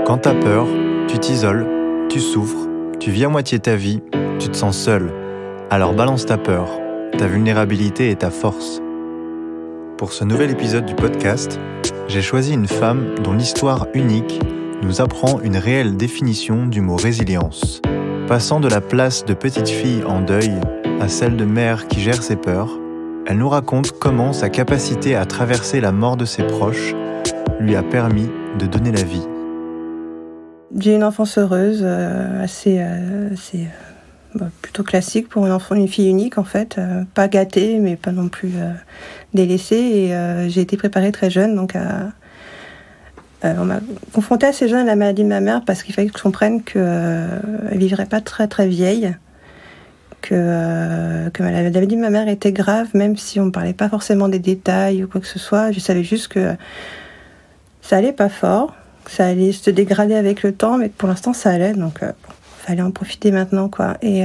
Quand t'as peur, tu t'isoles, tu souffres, tu vis à moitié ta vie, tu te sens seul. Alors balance ta peur, ta vulnérabilité et ta force. Pour ce nouvel épisode du podcast, j'ai choisi une femme dont l'histoire unique nous apprend une réelle définition du mot résilience. Passant de la place de petite fille en deuil à celle de mère qui gère ses peurs, elle nous raconte comment sa capacité à traverser la mort de ses proches lui a permis de donner la vie. J'ai une enfance heureuse, plutôt classique pour une fille unique en fait, pas gâtée mais pas non plus délaissée. Et j'ai été préparée très jeune, donc on m'a confrontée assez jeune à la maladie de ma mère parce qu'il fallait que je comprenne qu'elle vivrait pas très très vieille, que la maladie de ma mère était grave, même si on ne parlait pas forcément des détails ou quoi que ce soit. Je savais juste que ça allait pas fort, que ça allait se dégrader avec le temps, mais que pour l'instant ça allait, donc fallait en profiter maintenant, quoi. Et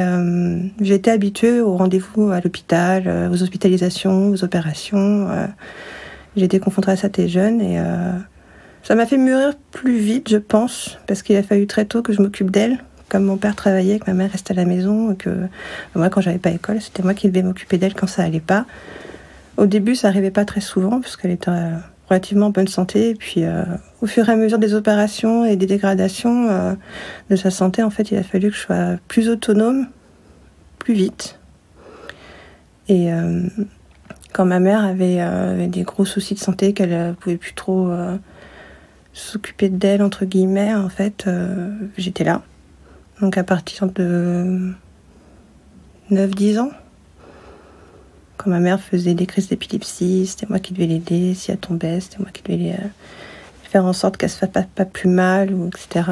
j'ai été habituée aux rendez-vous à l'hôpital, aux hospitalisations, aux opérations. J'ai été confrontée à ça très jeune et ça m'a fait mûrir plus vite, je pense, parce qu'il a fallu très tôt que je m'occupe d'elle. Comme mon père travaillait, que ma mère restait à la maison, et que moi, quand j'avais pas école, c'était moi qui devais m'occuper d'elle quand ça allait pas. Au début, ça arrivait pas très souvent, parce qu'elle était relativement en bonne santé. Et puis, au fur et à mesure des opérations et des dégradations de sa santé, en fait, il a fallu que je sois plus autonome, plus vite. Et quand ma mère avait des gros soucis de santé, qu'elle pouvait plus trop s'occuper d'elle, entre guillemets, en fait, j'étais là. Donc à partir de 9-10 ans, quand ma mère faisait des crises d'épilepsie, c'était moi qui devais l'aider. Si elle tombait, c'était moi qui devais faire en sorte qu'elle se fasse pas plus mal, ou etc.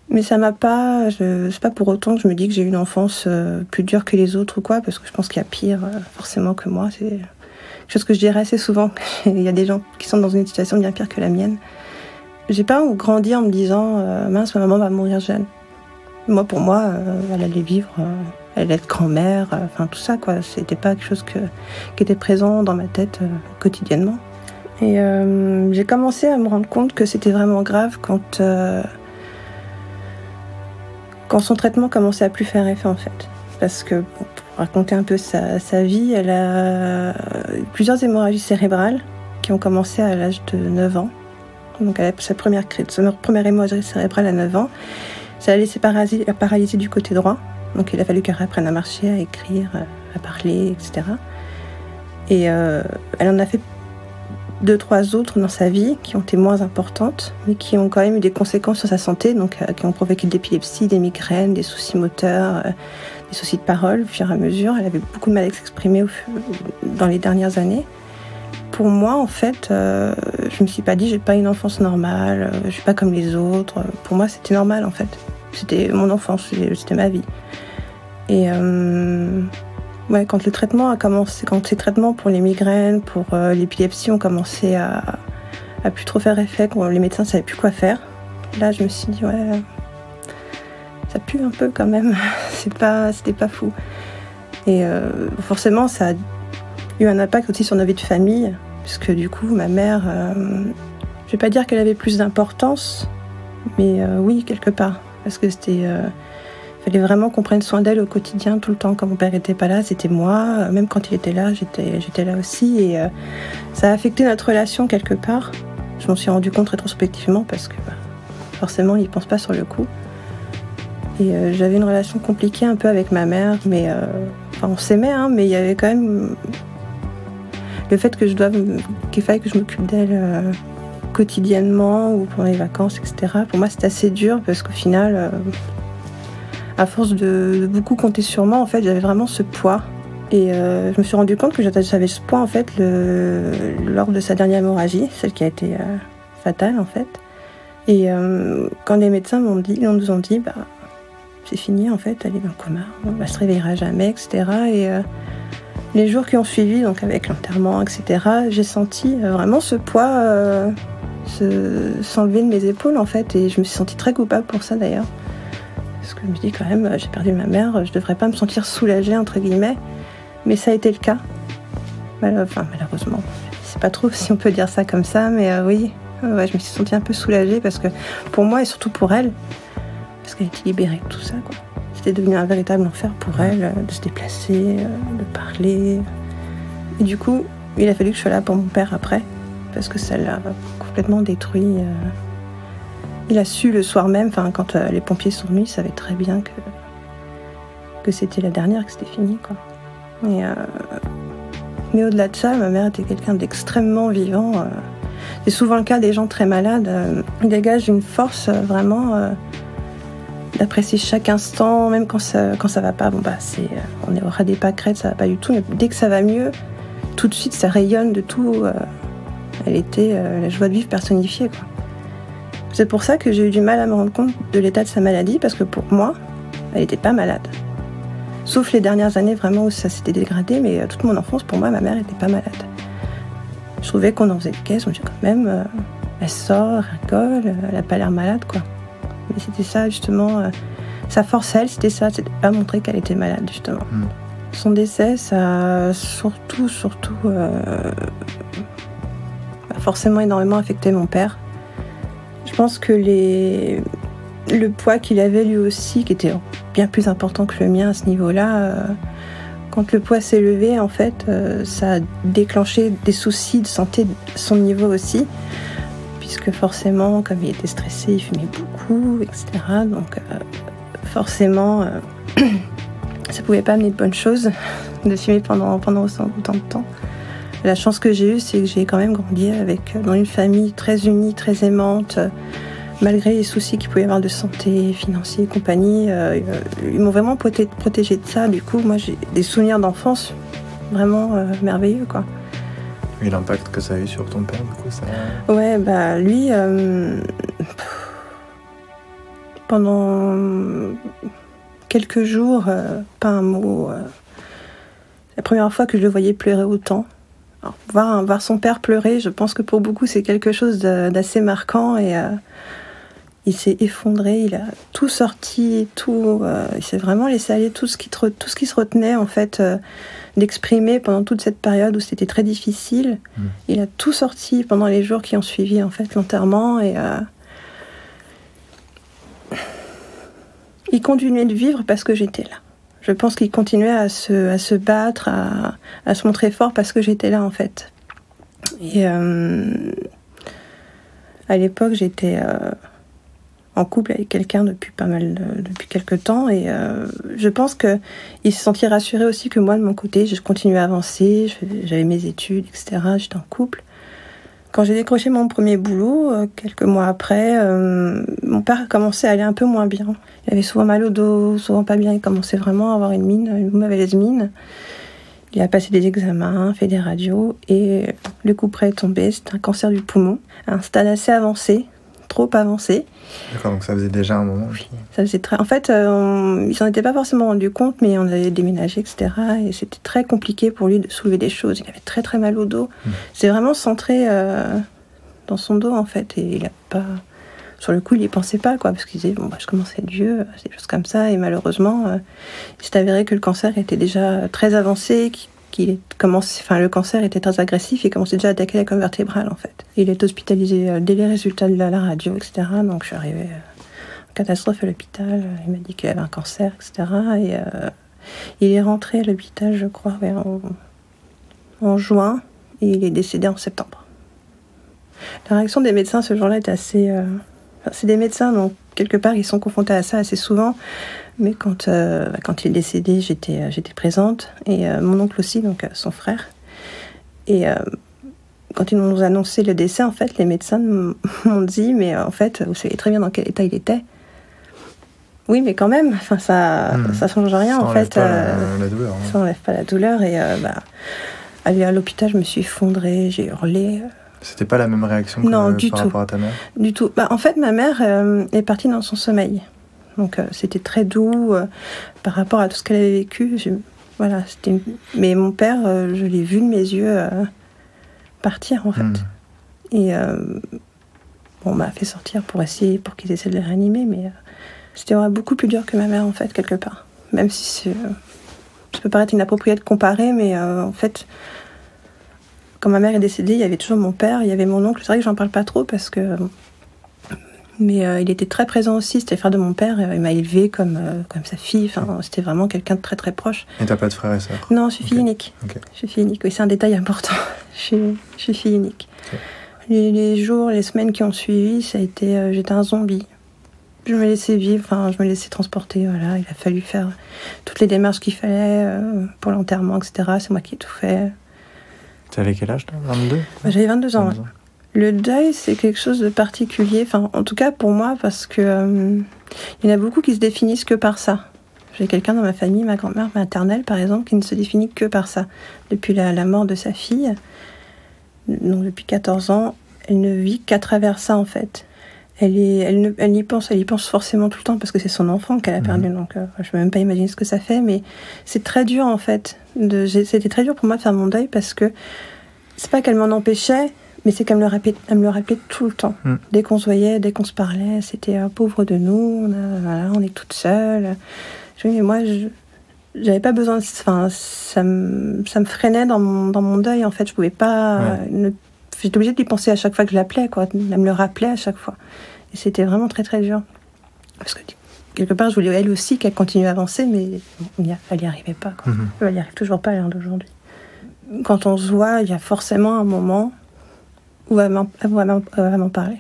Mais ça m'a pas... c'est pas pour autant que je me dis que j'ai eu une enfance plus dure que les autres ou quoi, parce que je pense qu'il y a pire forcément que moi. C'est quelque chose que je dirais assez souvent. Il y a des gens qui sont dans une situation bien pire que la mienne. J'ai pas grandi en me disant mince, ma maman va mourir jeune. Moi, pour moi, elle allait vivre, elle allait être grand-mère, tout ça, quoi. C'était pas quelque chose qui était présent dans ma tête quotidiennement. Et j'ai commencé à me rendre compte que c'était vraiment grave quand son traitement commençait à plus faire effet, en fait. Parce que, pour raconter un peu sa vie, elle a eu plusieurs hémorragies cérébrales qui ont commencé à l'âge de 9 ans. Donc elle a sa première hémorragie cérébrale à 9 ans. Ça l'a laissé paralysée du côté droit. Donc il a fallu qu'elle apprenne à marcher, à écrire, à parler, etc. Et elle en a fait 2-3 autres dans sa vie qui ont été moins importantes, mais qui ont quand même eu des conséquences sur sa santé, donc qui ont provoqué de l'épilepsie, des migraines, des soucis moteurs, des soucis de parole au fur et à mesure. Elle avait beaucoup de mal à s'exprimer dans les dernières années. Pour moi, en fait, je me suis pas dit j'ai pas une enfance normale, je suis pas comme les autres. Pour moi, c'était normal, en fait. C'était mon enfance, c'était ma vie. Et quand le traitement a commencé, quand ces traitements pour les migraines, pour l'épilepsie ont commencé à plus trop faire effet, quand les médecins savaient plus quoi faire, là, je me suis dit ça pue un peu quand même. C'était pas fou. Et forcément, ça a eu un impact aussi sur nos vies de famille, puisque du coup, ma mère, je vais pas dire qu'elle avait plus d'importance, mais oui, quelque part, parce que fallait vraiment qu'on prenne soin d'elle au quotidien, tout le temps. Quand mon père était pas là, c'était moi, même quand il était là, j'étais là aussi, et ça a affecté notre relation quelque part. Je m'en suis rendu compte rétrospectivement, parce que forcément, il pense pas sur le coup. Et j'avais une relation compliquée un peu avec ma mère, mais on s'aimait, mais il y avait quand même le fait qu'il faille que je m'occupe d'elle quotidiennement ou pendant les vacances, etc. Pour moi, c'était assez dur parce qu'au final, à force de beaucoup compter sur moi, en fait, j'avais vraiment ce poids. Et je me suis rendu compte que j'avais ce poids, en fait, lors de sa dernière hémorragie, celle qui a été fatale, en fait. Et quand les médecins nous ont dit, c'est fini, en fait, elle est dans le coma, elle se réveillera jamais, etc. Et les jours qui ont suivi, donc avec l'enterrement, etc., j'ai senti vraiment ce poids s'enlever de mes épaules, en fait, et je me suis sentie très coupable pour ça, d'ailleurs. Parce que je me dis quand même, j'ai perdu ma mère, je devrais pas me sentir soulagée, entre guillemets, mais ça a été le cas. Malheureusement. Je sais pas trop si on peut dire ça comme ça, mais oui. Je me suis sentie un peu soulagée parce que pour moi et surtout pour elle, parce qu'elle était libérée de tout ça, quoi. C'était devenu un véritable enfer pour elle, de se déplacer, de parler. Et du coup, il a fallu que je sois là pour mon père après, parce que ça l'a complètement détruit. Il a su le soir même, quand les pompiers sont venus, il savait très bien que c'était la dernière, que c'était fini, quoi. Mais au-delà de ça, ma mère était quelqu'un d'extrêmement vivant. C'est souvent le cas des gens très malades. Ils dégagent une force vraiment d'apprécier chaque instant, même quand ça va pas. On est au ras des pâquerettes, ça va pas du tout. Mais dès que ça va mieux, tout de suite, ça rayonne de tout. Elle était la joie de vivre personnifiée, quoi. C'est pour ça que j'ai eu du mal à me rendre compte de l'état de sa maladie, parce que pour moi, elle n'était pas malade. Sauf les dernières années vraiment où ça s'était dégradé, mais toute mon enfance, pour moi, ma mère n'était pas malade. Je trouvais qu'on en faisait des caisses, on dit quand même, elle sort, elle rigole, elle n'a pas l'air malade, quoi. Mais c'était ça, justement, sa force à elle, c'était ça, c'était pas montrer qu'elle était malade, justement. Son décès, ça a surtout forcément énormément affecté mon père. Je pense que le poids qu'il avait lui aussi, qui était bien plus important que le mien à ce niveau-là, quand le poids s'est levé, en fait, ça a déclenché des soucis de santé de son niveau aussi, puisque forcément, comme il était stressé, il fumait beaucoup, etc. Donc forcément, ça pouvait pas amener de bonnes choses de fumer pendant autant de temps. La chance que j'ai eue, c'est que j'ai quand même grandi dans une famille très unie, très aimante, malgré les soucis qu'il pouvait y avoir de santé, financiers et compagnie. Ils m'ont vraiment protégée de ça. Du coup, moi, j'ai des souvenirs d'enfance vraiment merveilleux, quoi. Et l'impact que ça a eu sur ton père, du coup, ça... Ouais, lui, pendant quelques jours, pas un mot. La première fois que je le voyais pleurer autant. Alors, voir son père pleurer, je pense que pour beaucoup, c'est quelque chose d'assez marquant. Et il s'est effondré, il a tout sorti, il s'est vraiment laissé aller tout ce qui se retenait, en fait, d'exprimer pendant toute cette période où c'était très difficile. Il a tout sorti pendant les jours qui ont suivi, en fait, l'enterrement. Et il continuait de vivre parce que j'étais là. Je pense qu'il continuait à se battre, à se montrer fort parce que j'étais là, en fait. Et à l'époque, j'étais en couple avec quelqu'un depuis quelques temps, et je pense qu'il se sentit rassuré aussi que moi, de mon côté, je continuais à avancer, j'avais mes études, etc. J'étais en couple. Quand j'ai décroché mon premier boulot, quelques mois après, mon père a commencé à aller un peu moins bien. Il avait souvent mal au dos, souvent pas bien. Il commençait vraiment à avoir une mauvaise mine. Il a passé des examens, fait des radios, et le coup près est tombé. C'était un cancer du poumon, à un stade assez avancé, trop avancé. D'accord, donc ça faisait déjà un moment. Oui, ça faisait très... En fait, il s'en était pas forcément rendu compte, mais on avait déménagé, etc. Et c'était très compliqué pour lui de soulever des choses. Il avait très très mal au dos. C'est vraiment centré dans son dos, en fait. Et il a pas... Sur le coup, il y pensait pas, quoi, parce qu'il disait, je commence à être vieux, des choses comme ça. Et malheureusement, il s'est avéré que le cancer était déjà très avancé, le cancer était très agressif, il commençait déjà à attaquer la colonne vertébrale, en fait. Il est hospitalisé dès les résultats de la radio, etc. Donc je suis arrivée en catastrophe à l'hôpital. Il m'a dit qu'il avait un cancer, etc. Et il est rentré à l'hôpital, je crois, en juin, et il est décédé en septembre. La réaction des médecins ce jour-là est assez... c'est des médecins, donc quelque part, ils sont confrontés à ça assez souvent. Mais quand il est décédé, j'étais présente. Et mon oncle aussi, donc son frère. Et quand ils nous ont annoncé le décès, en fait, les médecins m'ont dit, mais en fait, vous savez très bien dans quel état il était. Oui, mais quand même, ça change rien, en fait. La douleur. Hein. Ça enlève pas la douleur. Et aller à l'hôpital, je me suis effondrée, j'ai hurlé. C'était pas la même réaction par rapport à ta mère ? Du tout. En fait, ma mère est partie dans son sommeil. Donc, c'était très doux par rapport à tout ce qu'elle avait vécu. Mais mon père, je l'ai vu de mes yeux partir, en fait. Et on m'a fait sortir pour qu'ils essaient de le réanimer, mais c'était beaucoup plus dur que ma mère, en fait, quelque part. Même si ça peut paraître inapproprié de comparer, mais en fait... quand ma mère est décédée, il y avait toujours mon père, il y avait mon oncle. C'est vrai que j'en parle pas trop parce que... Mais il était très présent aussi, c'était le frère de mon père, il m'a élevée comme sa fille, enfin, c'était vraiment quelqu'un de très très proche. Et t'as pas de frères et sœurs? Non, je suis fille unique. Okay. Je suis fille unique, oui, c'est un détail important. je suis fille unique. Okay. Les jours, les semaines qui ont suivi, ça a été, j'étais un zombie. Je me laissais vivre, enfin, je me laissais transporter, voilà, il a fallu faire toutes les démarches qu'il fallait pour l'enterrement, etc. C'est moi qui ai tout fait. Tu avais quel âge, toi? 22? J'avais 22 ans, 22 ans. Ouais. Le deuil, c'est quelque chose de particulier, enfin, en tout cas pour moi, parce que il y en a beaucoup qui se définissent que par ça. J'ai quelqu'un dans ma famille, ma grand-mère maternelle, par exemple, qui ne se définit que par ça. Depuis la mort de sa fille, donc depuis 14 ans, elle ne vit qu'à travers ça, en fait. Elle y pense forcément tout le temps, parce que c'est son enfant qu'elle a perdu, donc je ne peux même pas imaginer ce que ça fait, mais c'est très dur, en fait. C'était très dur pour moi de faire mon deuil, parce que c'est pas qu'elle m'en empêchait, mais c'est qu'elle me le rappelait tout le temps. Dès qu'on se voyait, dès qu'on se parlait, c'était pauvre de nous, on est toutes seules. Mais moi, j'avais pas besoin, enfin, ça me freinait dans mon deuil, en fait. Je pouvais pas... J'étais obligée de lui penser à chaque fois que je l'appelais, quoi. Elle me le rappelait à chaque fois. Et c'était vraiment très, très dur. Parce que, quelque part, je voulais elle aussi qu'elle continue à avancer, mais elle n'y arrivait pas, quoi. Elle n'y arrive toujours pas à l'heure d'aujourd'hui. Quand on se voit, il y a forcément un moment où elle va m'en parler.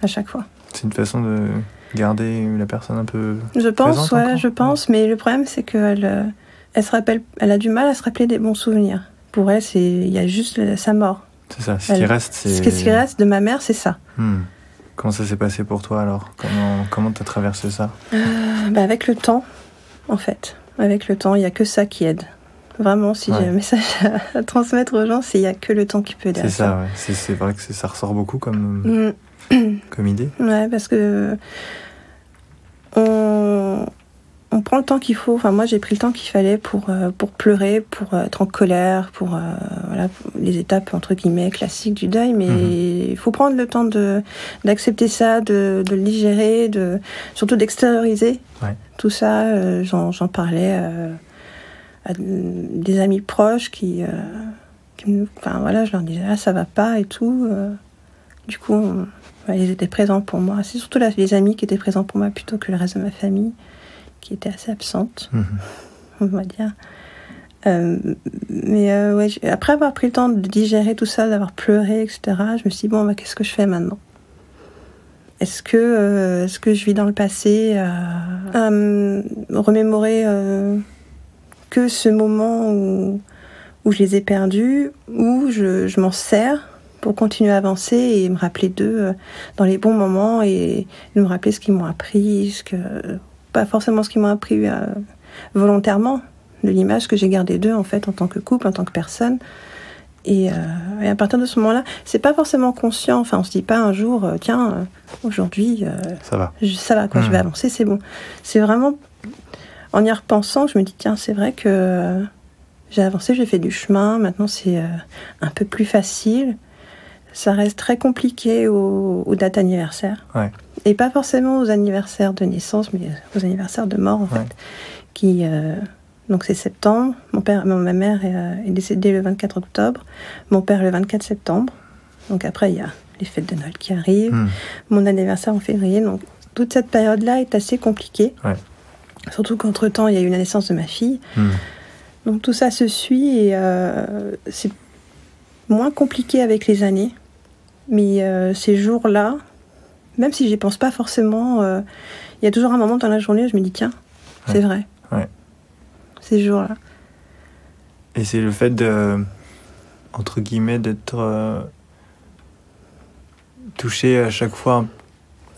À chaque fois. C'est une façon de garder la personne un peu je pense, mais le problème, c'est qu'elle elle se rappelle, elle a du mal à se rappeler des bons souvenirs. Pour elle, il y a juste sa mort. C'est ça, ce qui reste, c'est... Ce qui reste de ma mère, c'est ça. Comment ça s'est passé pour toi, alors? Comment t'as traversé ça? Avec le temps, en fait. Avec le temps, il n'y a que ça qui aide. Vraiment, si j'ai un message à transmettre aux gens, il n'y a que le temps qui peut aider. C'est ça, ouais. C'est vrai que ça ressort beaucoup comme idée. Ouais, parce que on prend le temps qu'il faut. Enfin, moi, j'ai pris le temps qu'il fallait pour pleurer, pour être en colère, pour les étapes, entre guillemets, classiques du deuil. Mais il faut prendre le temps d'accepter ça, de le digérer, surtout d'extérioriser tout ça. J'en parlais à des amis proches qui je leur disais, ça va pas et tout. Du coup, ils étaient présents pour moi. C'est surtout les amis qui étaient présents pour moi plutôt que le reste de ma famille, qui était assez absente, on va dire. Après avoir pris le temps de digérer tout ça, d'avoir pleuré, etc., je me suis dit, qu'est-ce que je fais maintenant? Est-ce que je vis dans le passé à remémorer que ce moment où je les ai perdus, où je m'en sers pour continuer à avancer et me rappeler d'eux dans les bons moments et me rappeler ce qu'ils m'ont appris, pas forcément ce qu'ils m'ont appris volontairement, de l'image que j'ai gardée d'eux en fait en tant que couple, en tant que personne. Et à partir de ce moment-là, c'est pas forcément conscient. Enfin, on se dit pas un jour, aujourd'hui, ça va, quoi, je vais avancer, c'est bon. C'est vraiment en y repensant, je me dis tiens, c'est vrai que j'ai avancé, j'ai fait du chemin. Maintenant, c'est un peu plus facile. Ça reste très compliqué aux dates anniversaires. Ouais. Et pas forcément aux anniversaires de naissance, mais aux anniversaires de mort, en fait. Donc c'est septembre. Ma mère est décédée le 24 octobre. Mon père le 24 septembre. Donc après, il y a les fêtes de Noël qui arrivent. Mon anniversaire en février. Donc toute cette période-là est assez compliquée. Ouais. Surtout qu'entre-temps, il y a eu la naissance de ma fille. Donc tout ça se suit et c'est moins compliqué avec les années. Mais ces jours-là, même si j'y pense pas forcément, il y a toujours un moment dans la journée où je me dis tiens, c'est vrai. Ouais. Ces jours-là. Et c'est le fait entre guillemets, d'être touché à chaque fois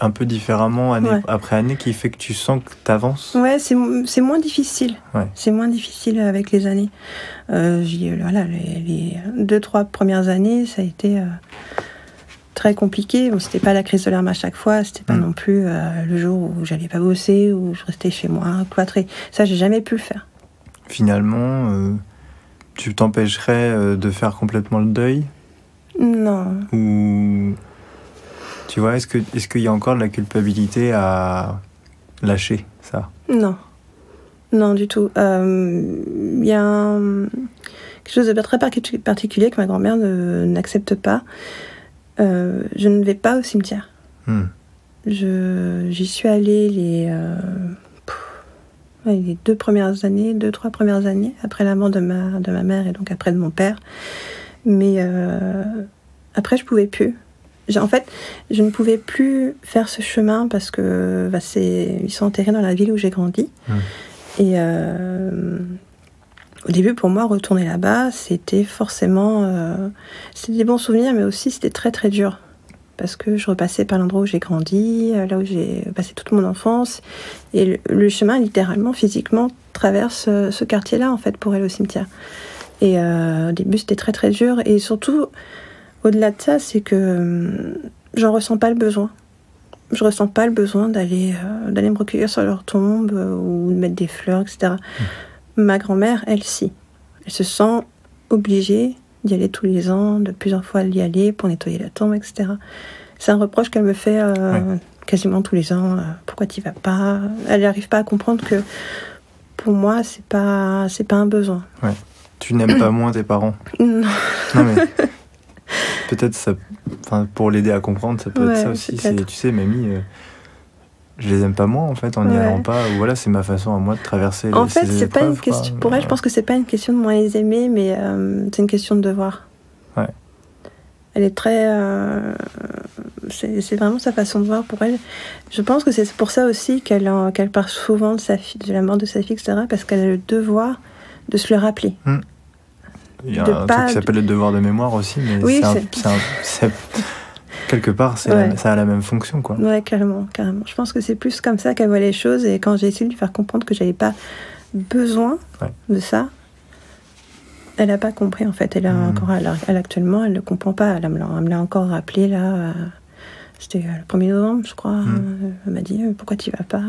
un peu différemment, année après année, qui fait que tu sens que tu avances. Ouais, c'est moins difficile. Ouais. C'est moins difficile avec les années. Les 2-3 premières années, ça a été très compliqué. Bon, c'était pas la crise de larmes à chaque fois, c'était pas non plus le jour où j'allais pas bosser, où je restais chez moi, cloîtrée. Ça, j'ai jamais pu le faire. Finalement, tu t'empêcherais de faire complètement le deuil? Non. Ou... Tu vois, est-ce qu'il y a encore de la culpabilité à lâcher ça? Non. Non, du tout. Il y a quelque chose de très particulier que ma grand-mère n'accepte pas. Je ne vais pas au cimetière. J'y suis allée les 3 premières années, après la mort de ma mère et donc après de mon père. Mais après, je pouvais plus. En fait, je ne pouvais plus faire ce chemin parce que ils sont enterrés dans la ville où j'ai grandi. Et au début, pour moi, retourner là-bas, c'était forcément... c'était des bons souvenirs, mais aussi c'était très très dur. Parce que je repassais par l'endroit où j'ai grandi, là où j'ai passé toute mon enfance. Et le chemin, littéralement, physiquement, traverse ce quartier-là, en fait, pour aller au cimetière. Et au début, c'était très très dur. Et surtout... Au-delà de ça, c'est que j'en ressens pas le besoin. Je ressens pas le besoin d'aller me recueillir sur leur tombe ou de mettre des fleurs, etc. Ma grand-mère, elle, si. Elle se sent obligée d'y aller tous les ans, de plusieurs fois d'y aller pour nettoyer la tombe, etc. C'est un reproche qu'elle me fait quasiment tous les ans. Pourquoi t'y vas pas ? Elle n'arrive pas à comprendre que pour moi, c'est pas un besoin. Ouais. Tu n'aimes pas moins tes parents ? Non. Non mais... Peut-être ça, pour l'aider à comprendre, ça peut être ça aussi. Tu sais, mamie, je les aime pas moins en fait en n'y allant pas. Ou voilà, c'est ma façon à moi de traverser. En fait, ces c'est épreuves, pas une question. Pour elle, je pense que c'est pas une question de moins les aimer, mais c'est une question de devoir. Ouais. Elle est très. C'est vraiment sa façon de voir pour elle. Je pense que c'est pour ça aussi qu'elle parle souvent de la mort de sa fille, etc. Parce qu'elle a le devoir de se le rappeler. Il y a un truc qui s'appelle le devoir de mémoire aussi, mais oui, quelque part, ça a la même fonction, quoi. Ouais, carrément. Je pense que c'est plus comme ça qu'elle voit les choses, et quand j'ai essayé de lui faire comprendre que j'avais pas besoin de ça, elle n'a pas compris, en fait. Elle a encore, elle actuellement, elle ne comprend pas. Elle me l'a encore rappelé, là, c'était le 1er novembre, je crois. Elle m'a dit, pourquoi tu vas pas ?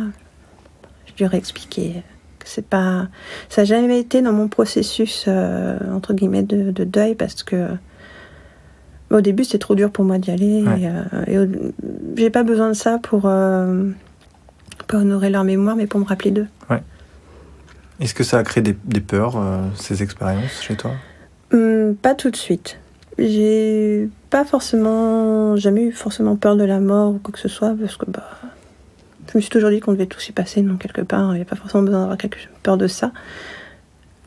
Je lui ai expliqué. Ça n'a jamais été dans mon processus entre guillemets de deuil, parce que au début c'était trop dur pour moi d'y aller, et j'ai pas besoin de ça pour honorer leur mémoire, mais pour me rappeler d'eux. Est-ce que ça a créé des peurs, ces expériences chez toi ? Pas tout de suite. J'ai jamais eu forcément peur de la mort ou quoi que ce soit, parce que je me suis toujours dit qu'on devait tous y passer, donc quelque part, il n'y a pas forcément besoin d'avoir peur de ça.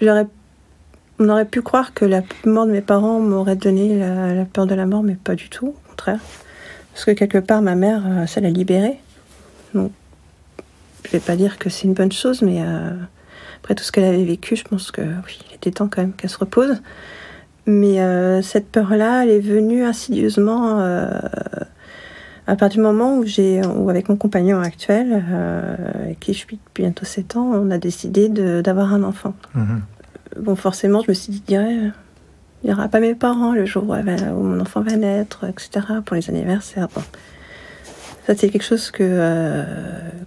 On aurait pu croire que la mort de mes parents m'aurait donné la peur de la mort, mais pas du tout, au contraire. Parce que quelque part, ma mère, ça l'a libérée. Donc, je ne vais pas dire que c'est une bonne chose, mais après tout ce qu'elle avait vécu, je pense que oui, il était temps quand même qu'elle se repose. Mais cette peur-là, elle est venue insidieusement... à partir du moment où avec mon compagnon actuel, avec qui je suis depuis bientôt 7 ans, on a décidé d'avoir un enfant. Bon, forcément, je me suis dit, il n'y aura pas mes parents le jour où mon enfant va naître, etc., pour les anniversaires. Bon. Ça, c'est quelque chose que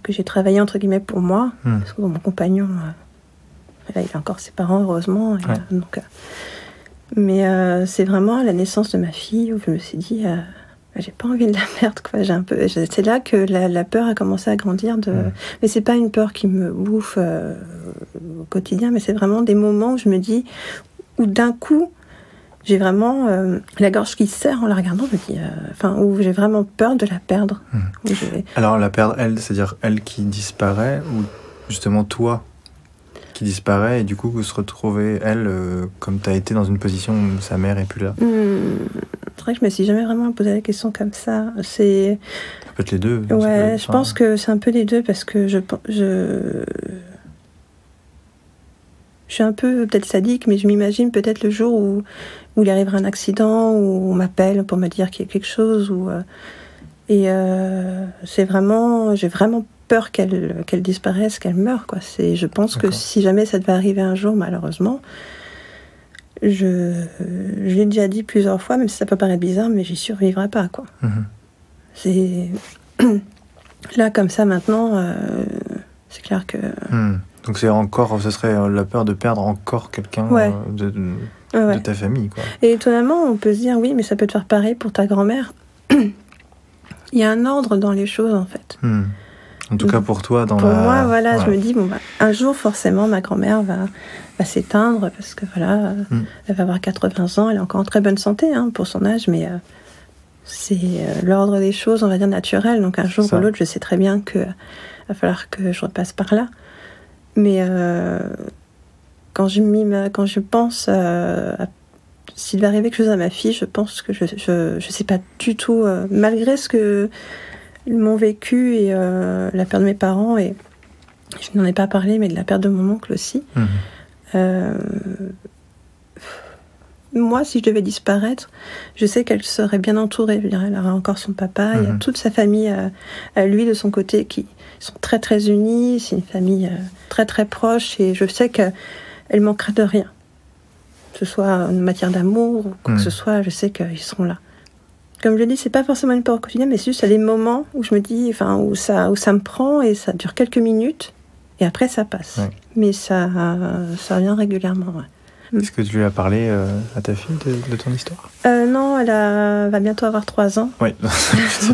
j'ai travaillé, entre guillemets, pour moi. Parce que mon compagnon, là, il a encore ses parents, heureusement. Mais c'est vraiment à la naissance de ma fille où je me suis dit... j'ai pas envie de la perdre, quoi. C'est là que la peur a commencé à grandir. Mais c'est pas une peur qui me bouffe au quotidien, mais c'est vraiment des moments où je me dis, où d'un coup, j'ai vraiment la gorge qui se serre en la regardant. Je me dis, où j'ai vraiment peur de la perdre. Alors la perdre, elle, c'est-à-dire elle qui disparaît, ou justement toi qui disparaît, et du coup vous se retrouvez, elle, comme tu as été dans une position où sa mère est plus là. C'est vrai que je me suis jamais vraiment posé la question comme ça. Ça peut être les deux. Ouais, je pense que c'est un peu les deux, parce que je suis un peu peut-être sadique, mais je m'imagine peut-être le jour où il arrivera un accident, où on m'appelle pour me dire qu'il y a quelque chose, j'ai vraiment peur qu'elle disparaisse, qu'elle meure, quoi. Je pense que si jamais ça devait arriver un jour, malheureusement, je l'ai déjà dit plusieurs fois, même si ça peut paraître bizarre, mais j'y survivrai pas, quoi. C'est là, comme ça, maintenant, c'est clair que... Donc ce serait la peur de perdre encore quelqu'un de ta famille, quoi. Et étonnamment, on peut se dire, oui, mais ça peut te faire pareil pour ta grand-mère. Il y a un ordre dans les choses, en fait. En tout cas pour toi, pour moi, voilà, je me dis, un jour, forcément, ma grand-mère va s'éteindre, parce que voilà, elle va avoir 80 ans, elle est encore en très bonne santé pour son âge, mais c'est l'ordre des choses, on va dire, naturel. Donc un jour ou l'autre, je sais très bien qu'il va falloir que je repasse par là. Mais quand je pense s'il va arriver quelque chose à ma fille, je pense que je sais pas du tout, malgré ce que m'ont vécu et la perte de mes parents, et je n'en ai pas parlé, mais de la perte de mon oncle aussi. Moi, si je devais disparaître, je sais qu'elle serait bien entourée. Je veux dire, elle aura encore son papa, il y a toute sa famille à lui, de son côté, qui sont très très unis. C'est une famille très très proche, et je sais qu'elle manquera de rien. Que ce soit en matière d'amour ou quoi que ce soit, je sais qu'ils seront là. Comme je dis, c'est pas forcément une peur au quotidien, mais c'est juste des moments où je me dis, où ça me prend, et ça dure quelques minutes, et après ça passe. Ouais. Mais ça revient régulièrement, ouais. Est-ce que tu lui as parlé à ta fille de ton histoire ? Non, elle va bientôt avoir 3 ans. Oui,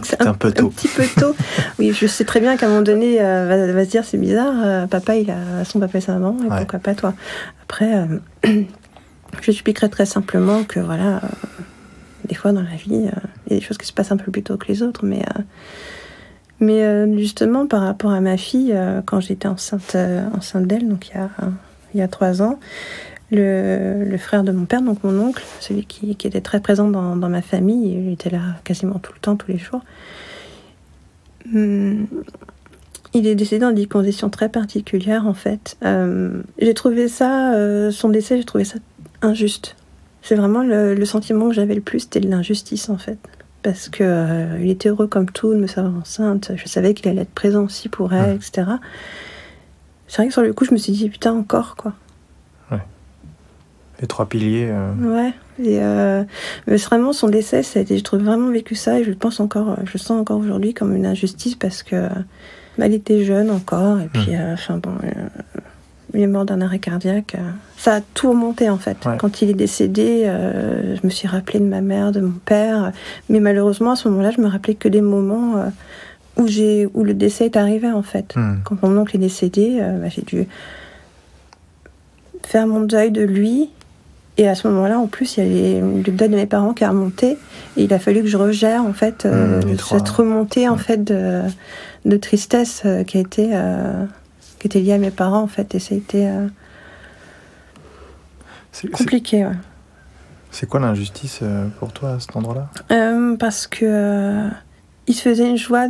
c'est un peu tôt. Un petit peu tôt. Oui, je sais très bien qu'à un moment donné, va se dire, c'est bizarre, papa, il a son papa et sa maman, et pourquoi pas toi ? Après, je lui expliquerai très simplement que voilà, des fois dans la vie, il y a des choses qui se passent un peu plus tôt que les autres, mais justement, par rapport à ma fille, quand j'étais enceinte d'elle, donc il y a 3 ans, le frère de mon père, donc mon oncle, celui qui était très présent dans ma famille, il était là quasiment tout le temps, tous les jours. Il est décédé dans des conditions très particulières, en fait. J'ai trouvé ça, son décès, j'ai trouvé ça injuste. C'est vraiment le sentiment que j'avais le plus, c'était de l'injustice, en fait. Parce que il était heureux comme tout de me savoir enceinte. Je savais qu'il allait être présent aussi pour elle, etc. C'est vrai que sur le coup, je me suis dit, putain, encore, quoi. Les 3 piliers. Ouais. Et mais vraiment, son décès, j'ai vraiment vécu ça, et je sens encore aujourd'hui comme une injustice, parce que elle était jeune encore, et puis il est mort d'un arrêt cardiaque. Ça a tout remonté, en fait. Ouais. Quand il est décédé, je me suis rappelée de ma mère, de mon père, mais malheureusement, à ce moment-là, je me rappelais que des moments où le décès est arrivé, en fait. Quand mon oncle est décédé, j'ai dû faire mon deuil de lui. Et à ce moment-là, en plus, il y a le deuil de mes parents qui a remonté. Et il a fallu que je regère, en fait, cette remontée, en fait, de tristesse qui était liée à mes parents, en fait. Et ça a été compliqué, ouais. C'est quoi l'injustice pour toi, à cet endroit-là ? Parce que il se faisait une joie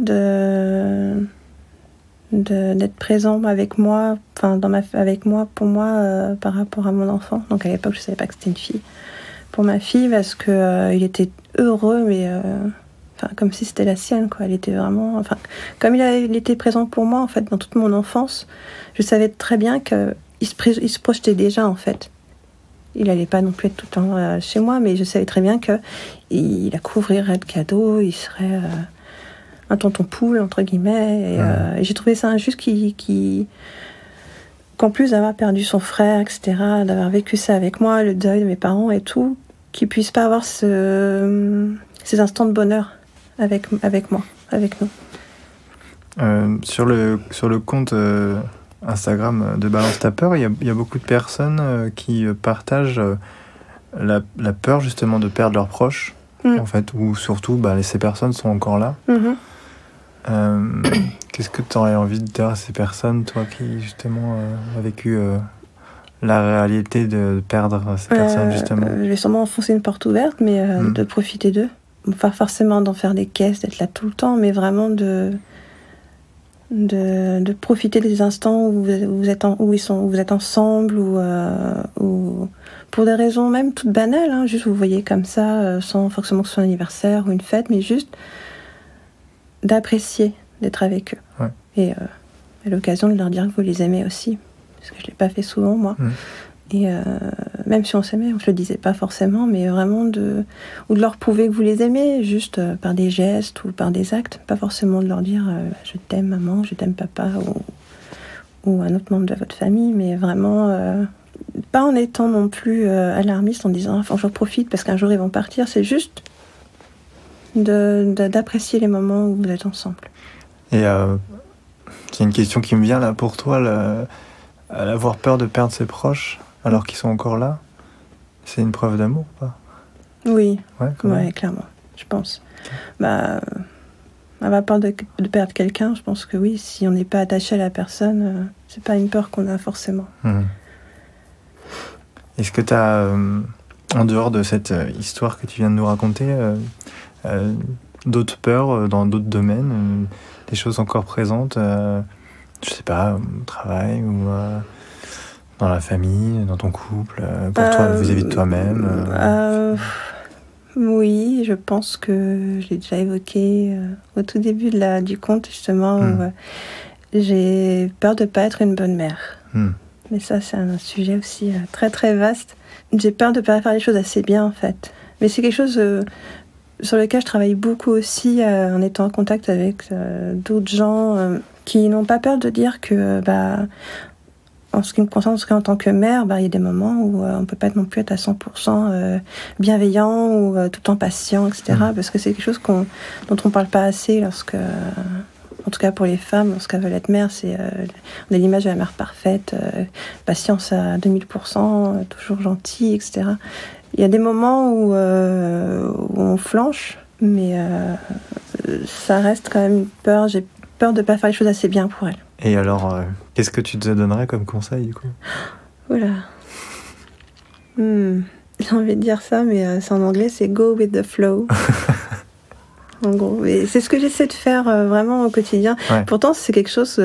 d'être présent avec moi, pour moi, par rapport à mon enfant. Donc à l'époque, je savais pas que c'était une fille. Pour ma fille, parce que il était heureux, mais comme si c'était la sienne, quoi. Elle était vraiment, comme il était présent pour moi, en fait, dans toute mon enfance, je savais très bien que il se projetait déjà, en fait. Il allait pas non plus être tout le temps chez moi, mais je savais très bien que il la couvrirait de cadeaux, il serait un tonton poule, entre guillemets, et j'ai trouvé ça injuste qu'en plus d'avoir perdu son frère, etc., d'avoir vécu ça avec moi, le deuil de mes parents et tout, qu'il puisse pas avoir ces instants de bonheur avec moi, avec nous. Sur le compte Instagram de Balance ta peur, il y a beaucoup de personnes qui partagent la peur justement de perdre leurs proches, en fait, ou surtout ces personnes sont encore là. Qu'est-ce que tu aurais envie de dire à ces personnes, toi qui justement a vécu la réalité de perdre ces personnes, justement? Je vais sûrement enfoncer une porte ouverte, mais de profiter d'eux. Pas forcément d'en faire des caisses, d'être là tout le temps, mais vraiment de profiter des instants où vous êtes ensemble, ou pour des raisons même toutes banales, juste vous voyez comme ça, sans forcément que ce soit un anniversaire ou une fête, mais juste d'apprécier d'être avec eux. Ouais. Et à l'occasion de leur dire que vous les aimez aussi, parce que je ne l'ai pas fait souvent, moi. Et même si on s'aimait, on ne se le disait pas forcément, mais vraiment ou de leur prouver que vous les aimez, juste par des gestes ou par des actes, pas forcément de leur dire je t'aime maman, je t'aime papa, ou un autre membre de votre famille, mais vraiment pas en étant non plus alarmiste, en disant j'en profite parce qu'un jour ils vont partir, c'est juste d'apprécier les moments où vous êtes ensemble. Et Il y a une question qui me vient là pour toi, avoir peur de perdre ses proches alors qu'ils sont encore là, c'est une preuve d'amour ou pas? Oui, ouais, clairement, je pense. Avoir peur de perdre quelqu'un, je pense que oui, si on n'est pas attaché à la personne, c'est pas une peur qu'on a forcément. Est-ce que tu as, en dehors de cette histoire que tu viens de nous raconter, d'autres peurs dans d'autres domaines, des choses encore présentes, je sais pas, au travail ou dans la famille, dans ton couple, pour toi, vis-à-vis de toi-même Oui, je pense que je l'ai déjà évoqué au tout début du conte, justement, où j'ai peur de ne pas être une bonne mère. Mais ça, c'est un sujet aussi très très vaste. J'ai peur de ne pas faire les choses assez bien, en fait. Mais c'est quelque chose sur lequel je travaille beaucoup aussi en étant en contact avec d'autres gens qui n'ont pas peur de dire que... en ce qui me concerne, en tant que mère, il y a des moments où on ne peut pas non plus être à 100% bienveillant ou tout le temps patient, etc. Parce que c'est quelque chose dont on ne parle pas assez lorsque... En tout cas pour les femmes, lorsqu'elles veulent être mères, on a l'image de la mère parfaite, patience à 2000%, toujours gentille, etc. Il y a des moments où on flanche, mais ça reste quand même une peur. J'ai peur de ne pas faire les choses assez bien pour elle. Et alors, qu'est-ce que tu te donnerais comme conseil, du coup? Oula. J'ai envie de dire ça, mais c'est en anglais, c'est « go with the flow ». En gros, et c'est ce que j'essaie de faire vraiment au quotidien. Ouais. Pourtant, c'est quelque chose...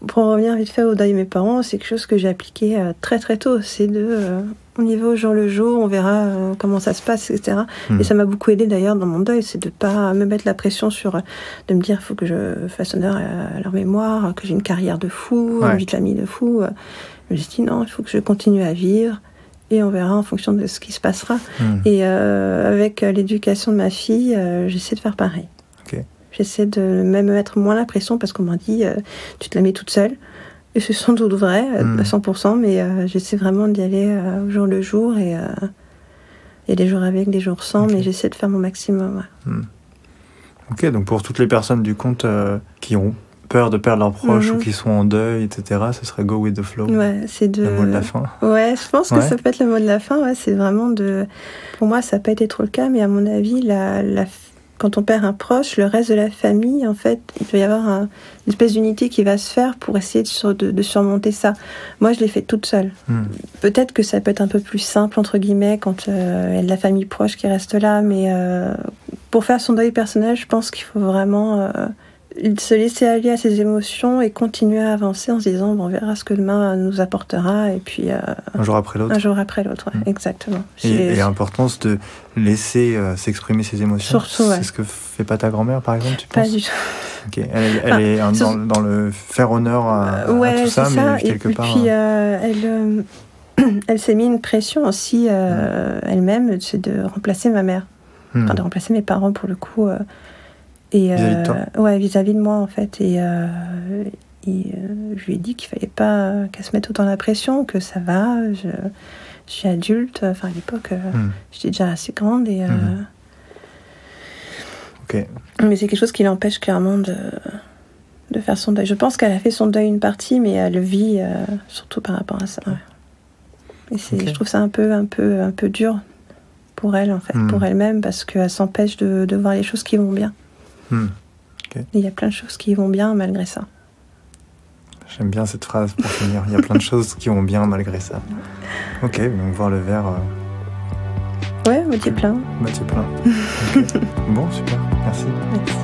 pour revenir vite fait au deuil de mes parents, c'est quelque chose que j'ai appliqué très très tôt. C'est on y va au jour le jour, on verra comment ça se passe, etc. Et ça m'a beaucoup aidé d'ailleurs dans mon deuil, c'est de pas me mettre la pression de me dire il faut que je fasse honneur à leur mémoire, que j'ai une carrière de fou, une vie de famille de fou. Je me suis dit non, il faut que je continue à vivre et on verra en fonction de ce qui se passera. Et avec l'éducation de ma fille, j'essaie de faire pareil. Okay. J'essaie de même mettre moins la pression parce qu'on m'a dit tu te la mets toute seule. Et c'est sans doute vrai, à 100%, mais j'essaie vraiment d'y aller au jour le jour. Et il y a des jours avec, des jours sans, mais j'essaie de faire mon maximum. Ouais. Ok, donc pour toutes les personnes du conte qui ont peur de perdre leurs proches ou qui sont en deuil, etc., ce serait go with the flow. Ouais, c'est le mot de la fin. Ouais, je pense que ça peut être le mot de la fin. Ouais, c'est vraiment Pour moi, ça n'a pas été trop le cas, mais à mon avis, quand on perd un proche, le reste de la famille, en fait, il peut y avoir une espèce d'unité qui va se faire pour essayer de surmonter ça. Moi, je l'ai fait toute seule. Peut-être que ça peut être un peu plus simple, entre guillemets, quand il y a de la famille proche qui reste là, mais pour faire son deuil personnel, je pense qu'il faut vraiment se laisser aller à ses émotions et continuer à avancer en se disant on verra ce que demain nous apportera, et puis un jour après l'autre. Un jour après l'autre, ouais, exactement. Et l'importance de laisser s'exprimer ses émotions. Surtout, c'est ce que fait pas ta grand-mère, par exemple, tu penses? Pas du tout. Okay. Elle est dans le faire honneur à tout ça, mais quelque part... Et puis elle s'est mis une pression aussi elle-même, c'est de remplacer ma mère. Enfin, de remplacer mes parents, pour le coup. Vis-à-vis de toi? Ouais, vis-à-vis de moi, en fait. Et je lui ai dit qu'il fallait pas qu'elle se mette autant la pression, que ça va, je suis adulte. Enfin, à l'époque, j'étais déjà assez grande. Et, okay. Mais c'est quelque chose qui l'empêche clairement de faire son deuil. Je pense qu'elle a fait son deuil une partie, mais elle le vit surtout par rapport à ça. Ouais. Et je trouve ça un peu dur pour elle, en fait, pour elle-même, parce qu'elle s'empêche de voir les choses qui vont bien. Okay. Il y a plein de choses qui vont bien malgré ça. J'aime bien cette phrase pour finir. Il y a plein de choses qui vont bien malgré ça. Ok, donc voir le verre... Ouais, moitié plein. Moitié plein. Okay. Bon, super. Merci. Merci.